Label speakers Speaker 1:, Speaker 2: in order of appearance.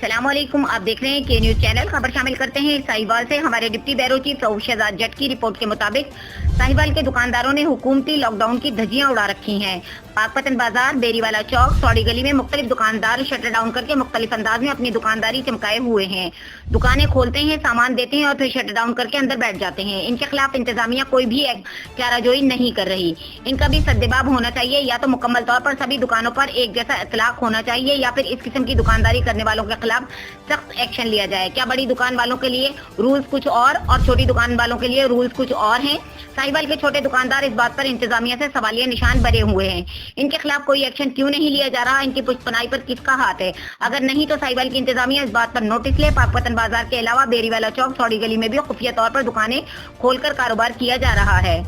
Speaker 1: السلام علیکم، آپ دیکھ رہے ہیں کے نیوز چینل۔ خبر شامل کرتے ہیں ساہیوال سے۔ ہمارے ڈپٹی بیورو چیف شہزاد جٹ کی رپورٹ کے مطابق ساہیوال کے دکانداروں نے حکومتی لاک ڈاؤن کی دھجیاں اڑا رکھی ہیں۔ پاک پتن بازار، بیری والا چوک، سوڑی گلی میں مختلف دکاندار شٹر ڈاؤن کر کے مختلف انداز میں اپنی دکانداری چمکائے ہوئے ہیں۔ دکانیں کھولتے ہیں، سامان دیتے ہیں اور پھر شٹر ڈاؤن کر کے اندر بیٹھ جاتے ہیں۔ ان کے خلاف انتظامیہ کوئی بھی چارہ نہیں کر رہی۔ ان کا بھی سدباب ہونا چاہیے، یا تو مکمل طور پر سبھی دکانوں پر ایک جیسا اطلاق ہونا چاہیے، یا پھر اس قسم کی دکانداری کرنے والوں کے خلاف سخت ایکشن لیا جائے۔ کیا بڑی دکان والوں کے لیے رولز کچھ اور چھوٹی دکان والوں کے لیے رولز کچھ اور ہیں؟ ساہیوال کے چھوٹے دکاندار اس بات پر انتظامیہ سے سوالیہ نشان بنے ہوئے ہیں۔ ان کے خلاف کوئی ایکشن کیوں نہیں لیا جا رہا؟ ان کی پشت پناہی پر کس کا ہاتھ ہے؟ اگر نہیں تو ساہیوال کی انتظامیہ اس بات پر نوٹس لے۔ پاک پتن بازار کے علاوہ بیری والا چوک، سوڑی گلی میں بھی خفیہ طور پر دکانیں کھول کر کاروبار کیا جا رہا ہے۔